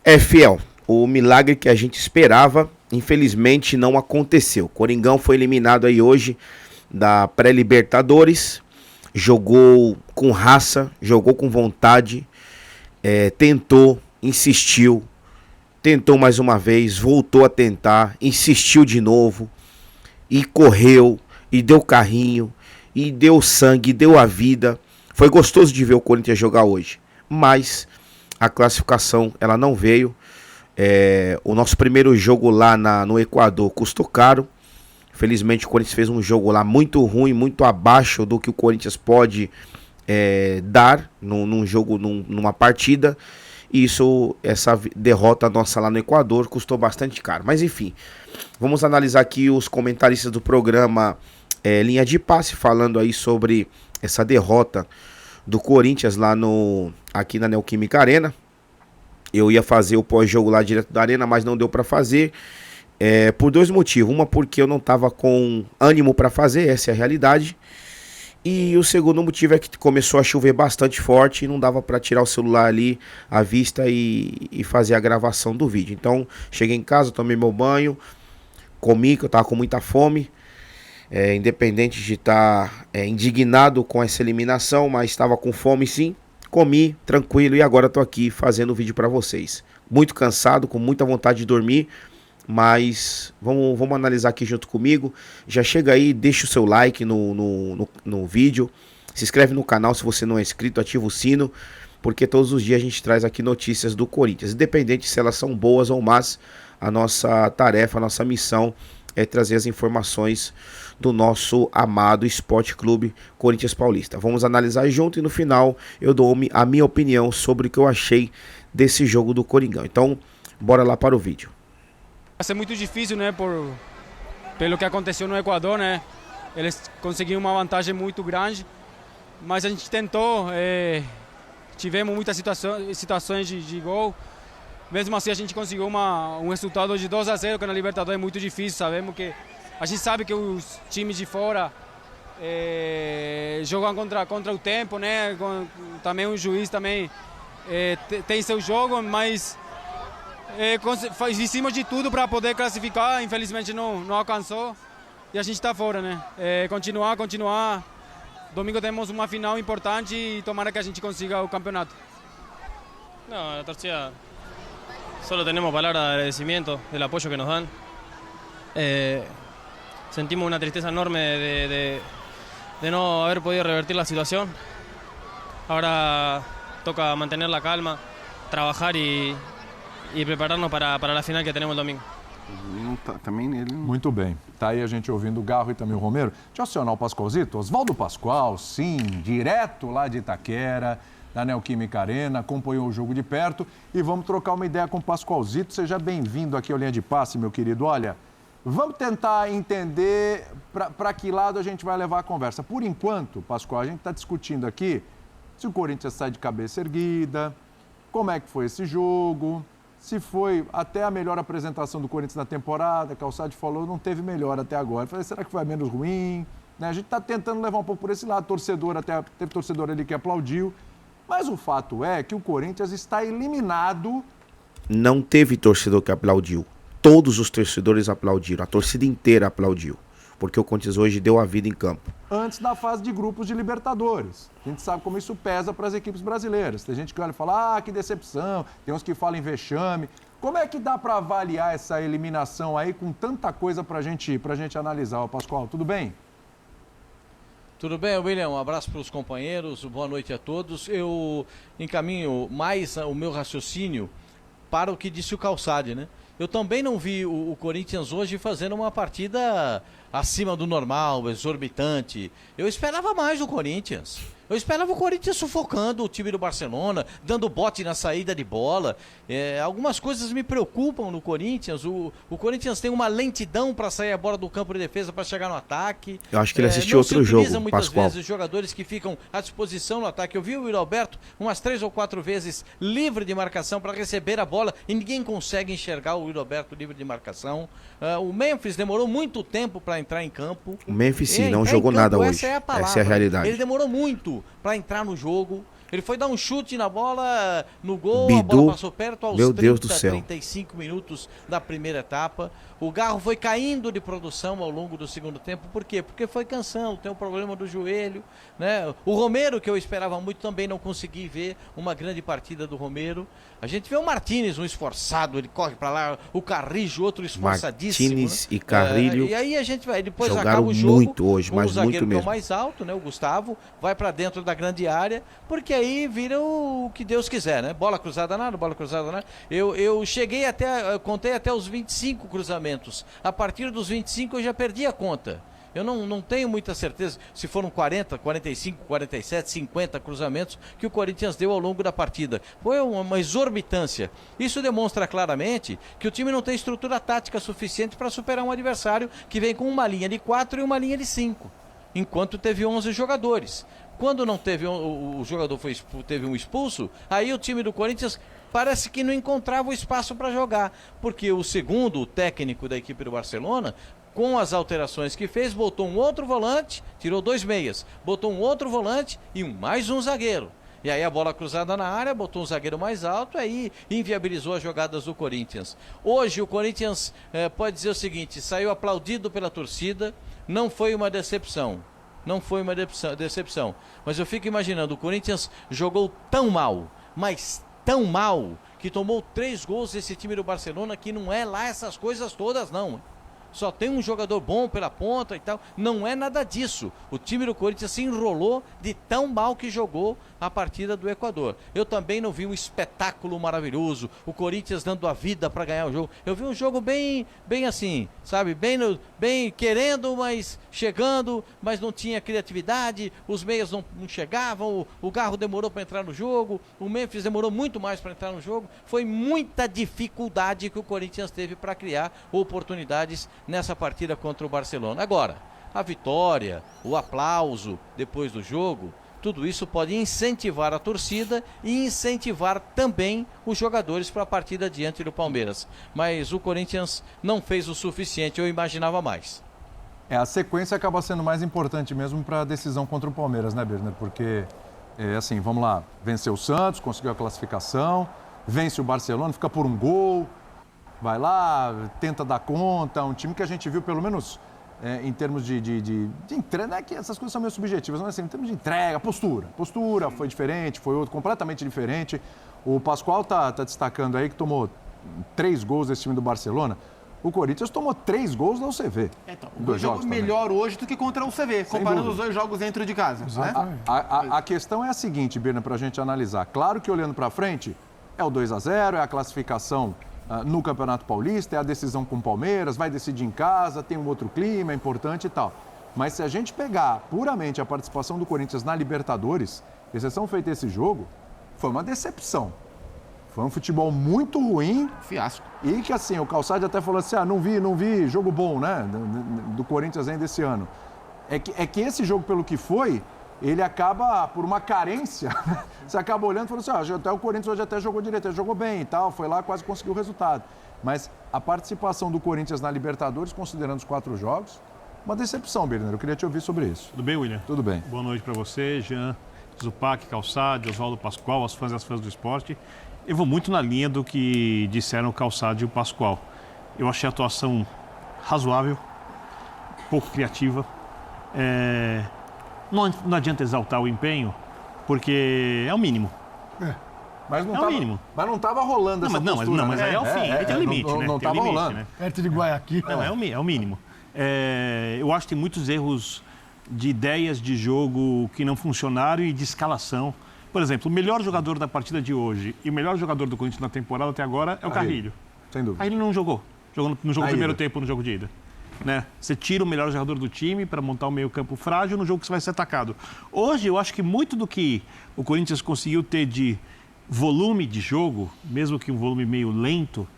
É, fiel, o milagre que a gente esperava, infelizmente não aconteceu. Coringão foi eliminado aí hoje da pré-Libertadores, jogou com raça, jogou com vontade, tentou, insistiu, tentou mais uma vez, voltou a tentar, insistiu de novo, e correu, e deu carrinho, e deu sangue, deu a vida. Foi gostoso de ver o Corinthians jogar hoje, mas a classificação ela não veio. O nosso primeiro jogo lá no Equador custou caro. Felizmente o Corinthians fez um jogo lá muito ruim, muito abaixo do que o Corinthians pode dar num jogo, numa partida. E essa derrota nossa lá no Equador custou bastante caro. Mas enfim, vamos analisar aqui os comentaristas do programa Linha de Passe, falando aí sobre essa derrota do Corinthians lá aqui na Neoquímica Arena. Eu ia fazer o pós-jogo lá direto da Arena, mas não deu pra fazer. Por dois motivos. Uma, porque eu não tava com ânimo pra fazer, essa é a realidade. E o segundo motivo é que começou a chover bastante forte e não dava pra tirar o celular ali à vista e fazer a gravação do vídeo. Então, cheguei em casa, tomei meu banho, comi, que eu tava com muita fome. Independente de estar indignado com essa eliminação, mas estava com fome sim. Comi, tranquilo, e agora tô aqui fazendo o vídeo pra vocês. Muito cansado, com muita vontade de dormir, mas vamos analisar aqui junto comigo. Já chega aí, deixa o seu like no vídeo, se inscreve no canal se você não é inscrito, ativa o sino, porque todos os dias a gente traz aqui notícias do Corinthians, independente se elas são boas ou más. A nossa tarefa, a nossa missão é trazer as informações do nosso amado Esporte Clube Corinthians Paulista. Vamos analisar junto e no final eu dou a minha opinião sobre o que eu achei desse jogo do Coringão. Então, bora lá para o vídeo. Vai ser muito difícil, né, pelo que aconteceu no Equador, né? Eles conseguiram uma vantagem muito grande, mas a gente tentou, tivemos muitas situações de gol. Mesmo assim a gente conseguiu um resultado de 2-0, que na Libertadores é muito difícil. A gente sabe que os times de fora jogam contra o tempo, né? Também o juiz também tem seu jogo, mas fizemos de tudo para poder classificar. Infelizmente não alcançou e a gente está fora, né? Continuar. Domingo temos uma final importante e tomara que a gente consiga o campeonato. No, la torcida, solo tenemos palabras de agradecimiento del apoyo que nos dan. Sentimos una tristeza enorme de no haber podido revertir la situación. Ahora toca mantener la calma, trabajar y prepararnos para la final que tenemos el domingo. Muito bem. Tá aí a gente ouvindo o Garro e também o Romero. Deixa eu acionar o Pascoalzito. Oswaldo Pascoal, sim, direto lá de Itaquera, da Neoquímica Arena, acompanhou o jogo de perto e vamos trocar uma ideia com o Pascoalzito. Seja bem-vindo aqui ao Linha de Passe, meu querido. Olha, vamos tentar entender para que lado a gente vai levar a conversa. Por enquanto, Pascoal, a gente está discutindo aqui se o Corinthians sai de cabeça erguida, como é que foi esse jogo, se foi até a melhor apresentação do Corinthians na temporada. Calçade falou, não teve melhor até agora. Eu falei, será que foi a menos ruim? Né? A gente está tentando levar um pouco por esse lado. Teve torcedor ali que aplaudiu. Mas o fato é que o Corinthians está eliminado. Não teve torcedor que aplaudiu. Todos os torcedores aplaudiram. A torcida inteira aplaudiu. Porque o Corinthians hoje deu a vida em campo. Antes da fase de grupos de Libertadores. A gente sabe como isso pesa para as equipes brasileiras. Tem gente que olha e fala, que decepção. Tem uns que falam em vexame. Como é que dá para avaliar essa eliminação aí com tanta coisa para gente analisar? Pascoal, tudo bem? Tudo bem, William? Um abraço para os companheiros, boa noite a todos. Eu encaminho mais o meu raciocínio para o que disse o Calçade, né? Eu também não vi o Corinthians hoje fazendo uma partida acima do normal, exorbitante. Eu esperava mais do Corinthians. Eu esperava o Corinthians sufocando o time do Barcelona, dando bote na saída de bola. Algumas coisas me preocupam no Corinthians. O Corinthians tem uma lentidão para sair a bola do campo de defesa para chegar no ataque. Eu acho que ele assistiu outro jogo, muitas Pascoal. vezes jogadores que ficam à disposição no ataque. Eu vi o Yuri Alberto umas 3 ou 4 vezes livre de marcação para receber a bola e ninguém consegue enxergar o Yuri Alberto livre de marcação. O Memphis demorou muito tempo para entrar em campo. O Memphis sim, não jogou nada hoje. Essa é a palavra. Essa é a realidade. Ele demorou muito para entrar no jogo. Ele foi dar um chute na bola, no gol, Bidu, a bola passou perto aos meu Deus do céu. 35 minutos da primeira etapa. O Garro foi caindo de produção ao longo do segundo tempo. Por quê? Porque foi cansando, tem um problema do joelho, né? O Romero, que eu esperava muito, também não consegui ver uma grande partida do Romero. A gente vê o Martínez, um esforçado, ele corre para lá, o Carrijo, outro esforçadíssimo. Martínez, né? e Carrilho E aí a gente vai, depois jogaram acaba o jogo, muito hoje, com mas o zagueiro muito que é o mesmo. mais alto, né? O Gustavo, vai para dentro da grande área, porque aí vira o que Deus quiser, né? Bola cruzada nada, bola cruzada nada. Eu cheguei até, eu contei até os 25 cruzamentos. A partir dos 25 eu já perdi a conta. Eu não tenho muita certeza se foram 40, 45, 47, 50 cruzamentos que o Corinthians deu ao longo da partida. Foi uma exorbitância. Isso demonstra claramente que o time não tem estrutura tática suficiente para superar um adversário que vem com uma linha de 4 e uma linha de 5, enquanto teve 11 jogadores. Quando não teve o jogador teve um expulso, aí o time do Corinthians parece que não encontrava o espaço para jogar, porque o segundo, o técnico da equipe do Barcelona, com as alterações que fez, botou um outro volante, tirou 2 meias, botou um outro volante e mais um zagueiro. E aí a bola cruzada na área, botou um zagueiro mais alto, aí inviabilizou as jogadas do Corinthians. Hoje o Corinthians pode dizer o seguinte, saiu aplaudido pela torcida, não foi uma decepção. Não foi uma decepção. Mas eu fico imaginando, o Corinthians jogou tão mal, mas tão mal, que tomou 3 gols desse time do Barcelona, que não é lá essas coisas todas não. Só tem um jogador bom pela ponta e tal. Não é nada disso. O time do Corinthians se enrolou de tão mal que jogou a partida do Equador. Eu também não vi um espetáculo maravilhoso, o Corinthians dando a vida para ganhar o jogo. Eu vi um jogo bem assim, sabe? Bem querendo, mas chegando, mas não tinha criatividade. Os meias não chegavam. O Garro demorou para entrar no jogo. O Memphis demorou muito mais para entrar no jogo. Foi muita dificuldade que o Corinthians teve para criar oportunidades nessa partida contra o Barcelona. Agora, a vitória, o aplauso depois do jogo, tudo isso pode incentivar a torcida e incentivar também os jogadores para a partida diante do Palmeiras. Mas o Corinthians não fez o suficiente, eu imaginava mais. A sequência acaba sendo mais importante mesmo para a decisão contra o Palmeiras, né, Birner? Porque, assim, vamos lá, venceu o Santos, conseguiu a classificação, vence o Barcelona, fica por um gol, vai lá, tenta dar conta, um time que a gente viu pelo menos em termos de entrega, né, que essas coisas são meio subjetivas, mas assim, em termos de entrega, postura foi diferente, foi outro completamente diferente. O Pascoal tá destacando aí que tomou 3 gols desse time do Barcelona. O Corinthians tomou 3 gols da UCV. Então, o jogo melhor hoje do que contra a UCV, comparando os 2 jogos dentro de casa. Né? A questão é a seguinte, Birna, para a gente analisar. Claro que olhando para frente, é o 2-0, é a classificação no Campeonato Paulista, é a decisão com o Palmeiras, vai decidir em casa, tem um outro clima, é importante e tal. Mas se a gente pegar puramente a participação do Corinthians na Libertadores, exceção feita esse jogo, foi uma decepção. Foi um futebol muito ruim. Fiasco. E que assim, o Calçade até falou assim, não vi, jogo bom, né, do Corinthians ainda esse ano. É que esse jogo, pelo que foi, ele acaba, por uma carência, você acaba olhando e falando assim, até o Corinthians hoje até jogou direito, ele jogou bem e tal, foi lá, quase conseguiu o resultado. Mas a participação do Corinthians na Libertadores, considerando os 4 jogos, uma decepção, Birner. Eu queria te ouvir sobre isso. Tudo bem, William? Tudo bem. Boa noite para você, Jean, Zupac, Calçade, Oswaldo Pascoal, as fãs e as fãs do esporte. Eu vou muito na linha do que disseram o Calçade e o Pascoal. Eu achei a atuação razoável, pouco criativa. Não adianta exaltar o empenho, porque é o mínimo. Mas não é o mínimo. Mas não estava rolando essa postura, mas aí é o fim, tem um limite, né? Não estava rolando. Né? Perto de Guayaquil. Não, é o mínimo. Eu acho que tem muitos erros de ideias de jogo que não funcionaram e de escalação. Por exemplo, o melhor jogador da partida de hoje e o melhor jogador do Corinthians na temporada até agora é o Carrilho. Sem dúvida. Aí ele não jogou. Jogou no jogo do primeiro tempo, no jogo de ida. Né? Você tira o melhor jogador do time para montar um meio-campo frágil no jogo que você vai ser atacado. Hoje, eu acho que muito do que o Corinthians conseguiu ter de volume de jogo, mesmo que um volume meio lento,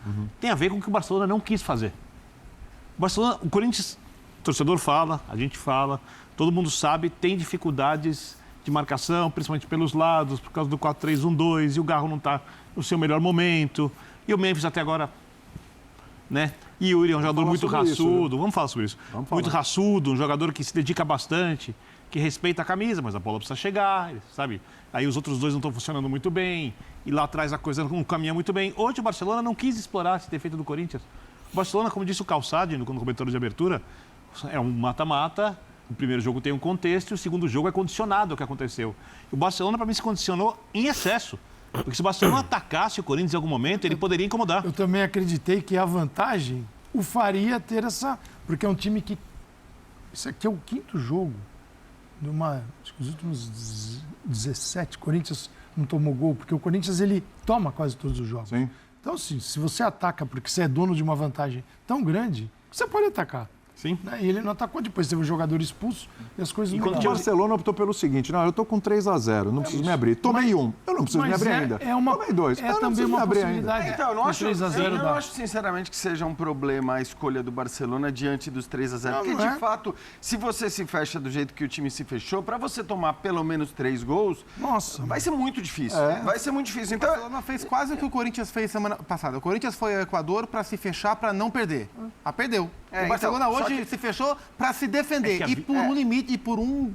tem a ver com o que o Barcelona não quis fazer. O Corinthians, o torcedor fala, a gente fala, todo mundo sabe, tem dificuldades de marcação, principalmente pelos lados, por causa do 4-3-1-2, e o Garro não está no seu melhor momento, e o Memphis até agora, né? E o Yuri é um jogador muito raçudo, vamos falar sobre isso. Muito raçudo, um jogador que se dedica bastante. que respeita a camisa, mas a bola precisa chegar, sabe? Aí os outros dois não estão funcionando muito bem, e lá atrás a coisa não caminha muito bem. Hoje o Barcelona não quis explorar esse defeito do Corinthians. O Barcelona, como disse o Calçade no comentário de abertura, é um mata-mata. O primeiro jogo tem um contexto e o segundo jogo é condicionado ao que aconteceu. O Barcelona, para mim, se condicionou em excesso. Porque se o Barcelona atacasse o Corinthians em algum momento, ele poderia incomodar. Eu também acreditei que a vantagem o faria ter essa... Porque é um time que... Isso aqui é o 5º jogo. Acho que os últimos 17, Corinthians não tomou gol. Porque o Corinthians, ele toma quase todos os jogos. Sim. Então, assim, se você ataca porque você é dono de uma vantagem tão grande, você pode atacar. Sim. E ele não atacou, depois teve o jogador expulso e as coisas não O Barcelona optou pelo seguinte, não, eu estou com 3-0, não preciso me abrir. Tomei um, eu não preciso me abrir ainda. Tomei 2, eu não preciso me abrir ainda. Então, eu não acho sinceramente que seja um problema a escolha do Barcelona diante dos 3-0. Porque, de fato, se você se fecha do jeito que o time se fechou, para você tomar pelo menos 3 gols, vai ser muito difícil. Vai ser muito difícil. Então, o Barcelona fez quase o que o Corinthians fez semana passada. O Corinthians foi ao Equador para se fechar, para não perder. Perdeu. O Barcelona então, hoje se fechou para se defender. E por um limite, e por um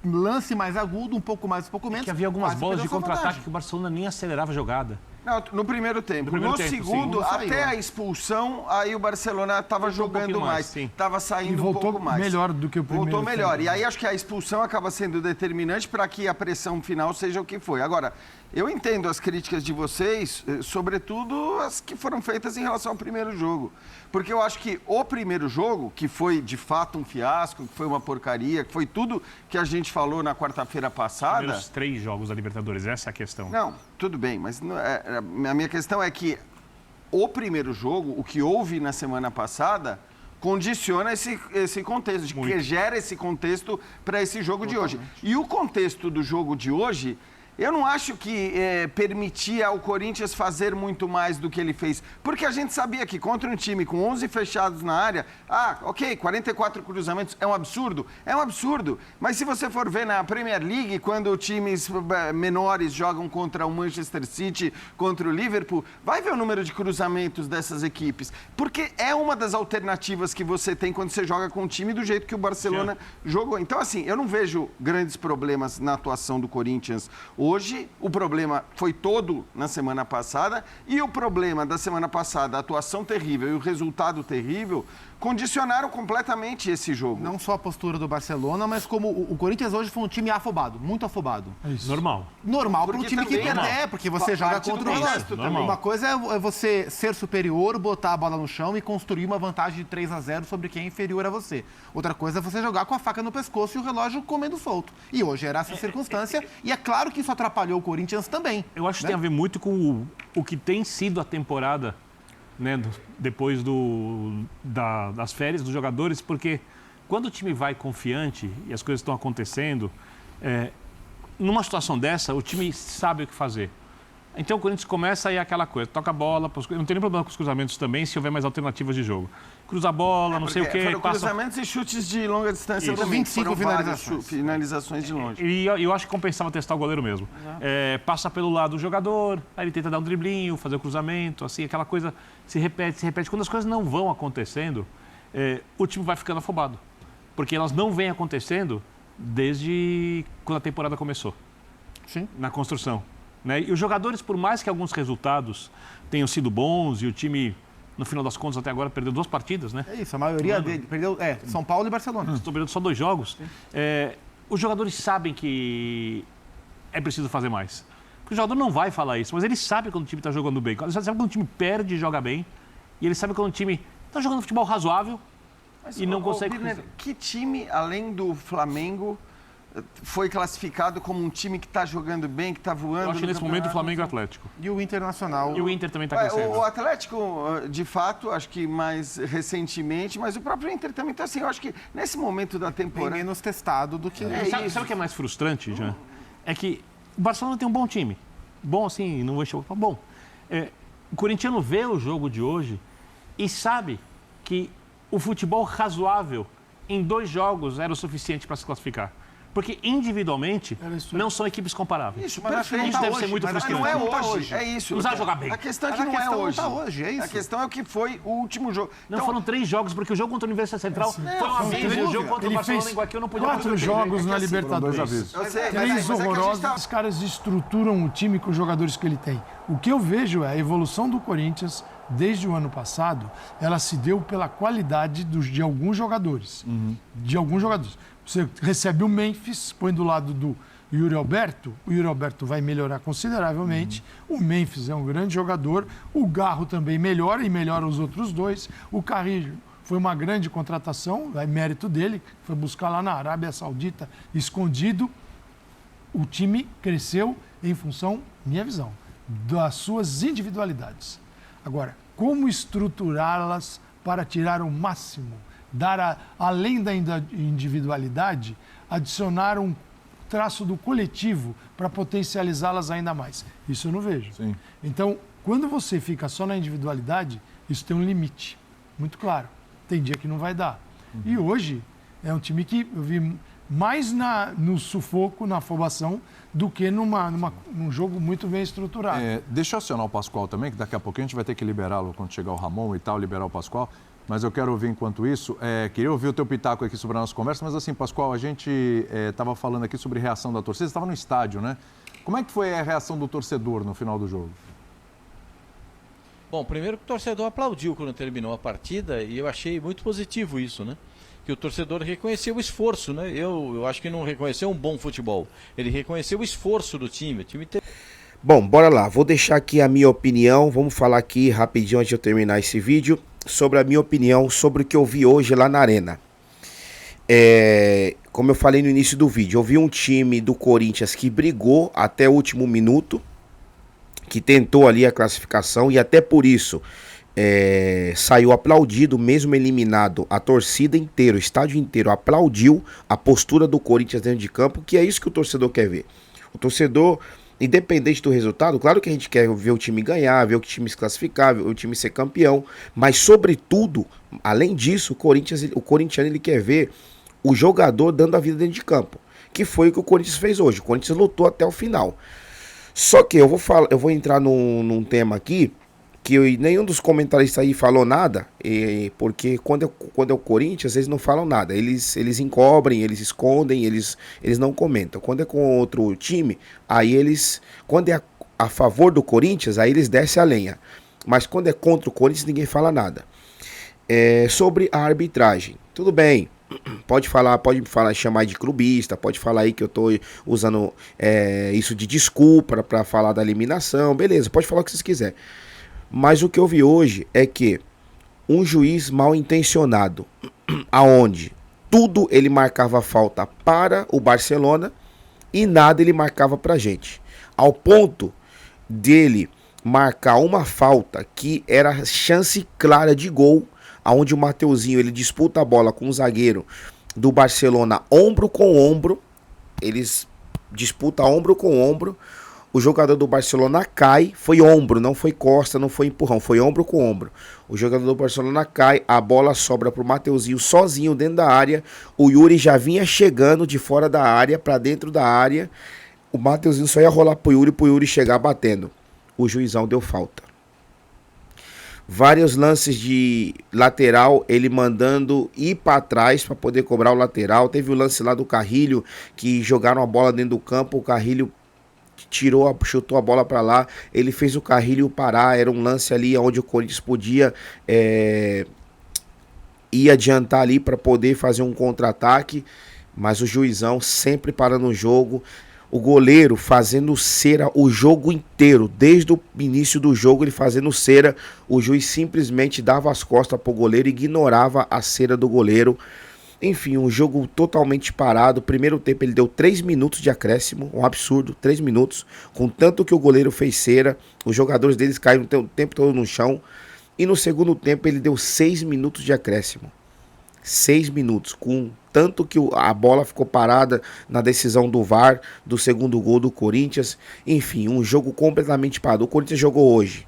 lance mais agudo, um pouco mais, um pouco menos. Que havia algumas bolas de contra-ataque que o Barcelona nem acelerava a jogada. Não, no primeiro tempo. No segundo, até a expulsão, aí o Barcelona estava jogando mais. Estava saindo um pouco mais. Melhor do que o primeiro. Voltou melhor. E aí acho que a expulsão acaba sendo determinante para que a pressão final seja o que foi. Agora, eu entendo as críticas de vocês, sobretudo as que foram feitas em relação ao primeiro jogo. Porque eu acho que o primeiro jogo, que foi de fato um fiasco, que foi uma porcaria, que foi tudo que a gente falou na quarta-feira passada... Os 3 jogos da Libertadores, essa é a questão. Não, tudo bem, mas a minha questão é que o primeiro jogo, o que houve na semana passada, condiciona esse contexto, que gera esse contexto para esse jogo de hoje. E o contexto do jogo de hoje... Eu não acho que permitia ao Corinthians fazer muito mais do que ele fez. Porque a gente sabia que contra um time com 11 fechados na área, 44 cruzamentos é um absurdo. É um absurdo. Mas se você for ver na Premier League, quando times menores jogam contra o Manchester City, contra o Liverpool, vai ver o número de cruzamentos dessas equipes. Porque é uma das alternativas que você tem quando você joga com um time do jeito que o Barcelona jogou. Então, assim, eu não vejo grandes problemas na atuação do Corinthians hoje. O problema foi todo na semana passada e o problema da semana passada, a atuação terrível e o resultado terrível, condicionaram completamente esse jogo. Não só a postura do Barcelona, mas como o Corinthians hoje foi um time afobado, muito afobado. É isso. Normal. Normal para um time que perde, porque você joga contra o resto. Uma coisa é você ser superior, botar a bola no chão e construir uma vantagem de 3-0 sobre quem é inferior a você. Outra coisa é você jogar com a faca no pescoço e o relógio comendo solto. E hoje era essa circunstância e é claro que isso atrapalhou o Corinthians também. Eu acho que tem a ver muito com o que tem sido a temporada, né, depois das férias dos jogadores, porque quando o time vai confiante e as coisas estão acontecendo, numa situação dessa, o time sabe o que fazer. Então o Corinthians começa aí aquela coisa, toca a bola, não tem nem problema com os cruzamentos também, se houver mais alternativas de jogo. Cruza a bola, não sei o quê. Foram cruzamentos e chutes de longa distância também. 25 finalizações de longe. E eu acho que compensava testar o goleiro mesmo. Passa pelo lado do jogador, aí ele tenta dar um driblinho, fazer o cruzamento, assim, aquela coisa se repete. Quando as coisas não vão acontecendo, o time vai ficando afobado. Porque elas não vêm acontecendo desde quando a temporada começou. Sim. Na construção. Né? E os jogadores, por mais que alguns resultados tenham sido bons e o time, no final das contas, até agora perdeu 2 partidas, né? É isso, a maioria dele perdeu São Paulo e Barcelona. Estou perdendo só 2 jogos. Os jogadores sabem que é preciso fazer mais. Porque o jogador não vai falar isso, mas ele sabe quando o time está jogando bem. Ele sabe quando o time perde e joga bem. E ele sabe quando o time está jogando futebol razoável e não consegue... Birner, que time, além do Flamengo, foi classificado como um time que está jogando bem, que está voando? Eu acho que nesse momento o Flamengo e o Atlético. E o Internacional. E o Inter também está crescendo. O Atlético, de fato, acho que mais recentemente, mas o próprio Inter também está assim. Eu acho que nesse momento da temporada... Bem menos testado do que... Sabe o que é mais frustrante, Jean? É que o Barcelona tem um bom time. Bom assim, não vou chamar, bom. O corintiano vê o jogo de hoje e sabe que o futebol razoável em 2 jogos era o suficiente para se classificar. Porque individualmente não são equipes comparáveis. Isso, mas isso deve ser muito frustrante. Não é hoje, é isso. Não sabe jogar bem. A questão é que não é hoje. Não tá hoje, é isso. A questão é o que foi o último jogo. Não, foram 3 jogos, porque o jogo contra a Universidade Central foi uma vez, e o jogo contra o Barcelona em Guayaquil não podia 4 jogos na Libertadores. Eu sei, 3 horrorosos. Os caras estruturam o time com os jogadores que ele tem. O que eu vejo é a evolução do Corinthians desde o ano passado, ela se deu pela qualidade de alguns jogadores. De alguns jogadores. Você recebe o Memphis, põe do lado do Yuri Alberto, o Yuri Alberto vai melhorar consideravelmente. O Memphis é um grande jogador, o Garro também melhora e melhora os outros 2. O Carrillo foi uma grande contratação, é mérito dele, foi buscar lá na Arábia Saudita, escondido. O time cresceu em função, minha visão, das suas individualidades. Agora, como estruturá-las para tirar o máximo, além da individualidade, adicionar um traço do coletivo para potencializá-las ainda mais? Isso eu não vejo. Sim. Então, quando você fica só na individualidade, isso tem um limite, muito claro. Tem dia que não vai dar. E hoje é um time que eu vi mais no sufoco, na afobação, do que num jogo muito bem estruturado. Deixa eu acionar o Pascoal também, que daqui a pouquinho a gente vai ter que liberá-lo quando chegar o Ramon e tal, liberar o Pascoal. Mas eu quero ouvir enquanto isso. Queria ouvir o teu pitaco aqui sobre a nossa conversa, mas assim, Pascoal, a gente estava falando aqui sobre reação da torcida. Você estava no estádio, né? Como é que foi a reação do torcedor no final do jogo? Bom, primeiro que o torcedor aplaudiu quando terminou a partida e eu achei muito positivo isso, né? Que o torcedor reconheceu o esforço, né? Eu acho que não reconheceu um bom futebol. Ele reconheceu o esforço do time. O time teve... Bom, bora lá. Vou deixar aqui a minha opinião. Vamos falar aqui rapidinho antes de eu terminar esse vídeo sobre a minha opinião sobre o que eu vi hoje lá na Arena. Como eu falei no início do vídeo, eu vi um time do Corinthians que brigou até o último minuto, que tentou ali a classificação e até por isso saiu aplaudido, mesmo eliminado. A torcida inteira, o estádio inteiro aplaudiu a postura do Corinthians dentro de campo, que é isso que o torcedor quer ver. O torcedor, independente do resultado, claro que a gente quer ver o time ganhar, ver o time se classificar, ver o time ser campeão, mas sobretudo, além disso, o corintiano ele quer ver o jogador dando a vida dentro de campo, que foi o que o Corinthians fez hoje. O Corinthians lutou até o final. Só que eu vou entrar num tema aqui que nenhum dos comentaristas aí falou nada, porque quando é o Corinthians, eles não falam nada. Eles encobrem, eles escondem, eles não comentam. Quando é com outro time, aí quando é a favor do Corinthians, aí eles descem a lenha. Mas quando é contra o Corinthians, ninguém fala nada. Sobre a arbitragem, tudo bem. Pode chamar de clubista, pode falar aí que eu tô usando isso de desculpa para falar da eliminação, beleza, pode falar o que vocês quiserem. Mas o que eu vi hoje é que um juiz mal intencionado, aonde tudo ele marcava falta para o Barcelona e nada ele marcava pra gente. Ao ponto dele marcar uma falta que era chance clara de gol, aonde o Mateuzinho ele disputa a bola com o zagueiro do Barcelona ombro com ombro, eles disputam ombro com ombro, o jogador do Barcelona cai, foi ombro, não foi costa, não foi empurrão, foi ombro com ombro. O jogador do Barcelona cai, a bola sobra pro Mateuzinho sozinho dentro da área, o Yuri já vinha chegando de fora da área para dentro da área, o Mateuzinho só ia rolar pro Yuri chegar batendo. O juizão deu falta. Vários lances de lateral, ele mandando ir para trás para poder cobrar o lateral. Teve o lance lá do Carrillo, que jogaram a bola dentro do campo, o Carrillo chutou a bola para lá, ele fez o Carrillo parar. Era um lance ali onde o Corinthians podia ir adiantar ali para poder fazer um contra-ataque, mas o juizão sempre parando o jogo. O goleiro fazendo cera o jogo inteiro, desde o início do jogo ele fazendo cera, o juiz simplesmente dava as costas pro goleiro, ignorava a cera do goleiro. Enfim, um jogo totalmente parado. Primeiro tempo ele deu 3 minutos de acréscimo, um absurdo, 3 minutos, com tanto que o goleiro fez cera, os jogadores deles caíram o tempo todo no chão. E no segundo tempo ele deu 6 minutos de acréscimo. 6 minutos, com tanto que a bola ficou parada na decisão do VAR, do segundo gol do Corinthians. Enfim, um jogo completamente parado. O Corinthians jogou hoje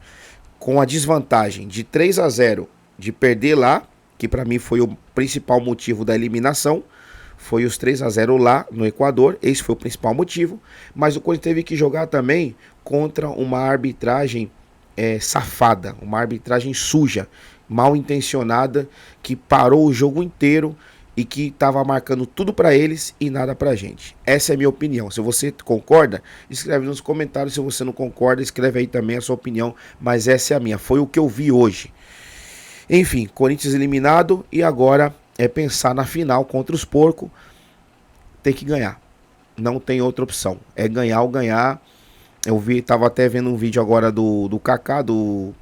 com a desvantagem de 3-0, de perder lá, que para mim foi o principal motivo da eliminação. foi os 3-0 lá no Equador, esse foi o principal motivo, mas o Corinthians teve que jogar também contra uma arbitragem safada, uma arbitragem suja, mal intencionada, que parou o jogo inteiro e que estava marcando tudo para eles e nada pra gente. Essa é a minha opinião. Se você concorda, escreve nos comentários. Se você não concorda, escreve aí também a sua opinião, mas essa é a minha, foi o que eu vi hoje. Enfim, Corinthians eliminado e agora é pensar na final contra os porcos. Tem que ganhar, não tem outra opção, é ganhar ou ganhar. Eu tava até vendo um vídeo agora do Kaká, do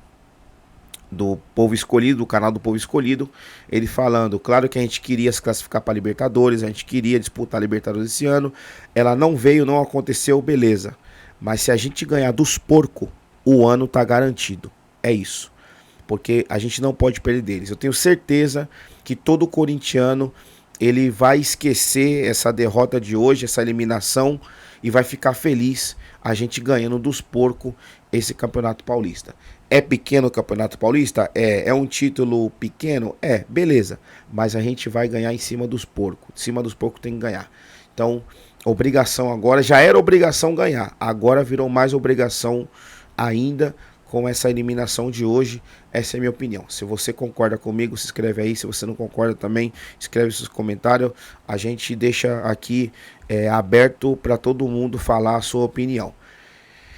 Povo Escolhido, do canal do Povo Escolhido, ele falando, claro que a gente queria se classificar para Libertadores, a gente queria disputar a Libertadores esse ano, ela não veio, não aconteceu, beleza, mas se a gente ganhar dos porcos, o ano tá garantido, é isso, porque a gente não pode perder deles. Eu tenho certeza que todo corintiano, ele vai esquecer essa derrota de hoje, essa eliminação, e vai ficar feliz a gente ganhando dos porcos esse Campeonato Paulista. É pequeno o Campeonato Paulista? É um título pequeno? Beleza. Mas a gente vai ganhar em cima dos porcos. Em cima dos porcos tem que ganhar. Então, obrigação agora, já era obrigação ganhar. Agora virou mais obrigação ainda com essa eliminação de hoje. Essa é a minha opinião. Se você concorda comigo, se inscreve aí. Se você não concorda também, escreve seus comentários. A gente deixa aqui aberto para todo mundo falar a sua opinião.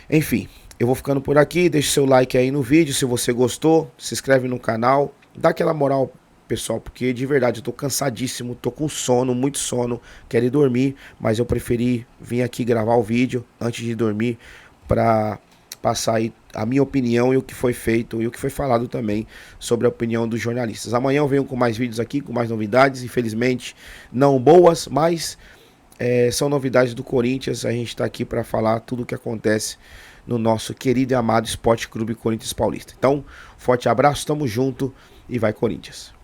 Enfim, eu vou ficando por aqui. Deixe seu like aí no vídeo se você gostou. Se inscreve no canal. Dá aquela moral, pessoal, porque de verdade eu tô cansadíssimo. Tô com sono, muito sono. Quero ir dormir, mas eu preferi vir aqui gravar o vídeo antes de dormir para passar aí a minha opinião e o que foi feito e o que foi falado também sobre a opinião dos jornalistas. Amanhã eu venho com mais vídeos aqui, com mais novidades, infelizmente não boas, mas são novidades do Corinthians. A gente está aqui para falar tudo o que acontece no nosso querido e amado Esporte Clube Corinthians Paulista. Então, forte abraço, tamo junto e vai Corinthians!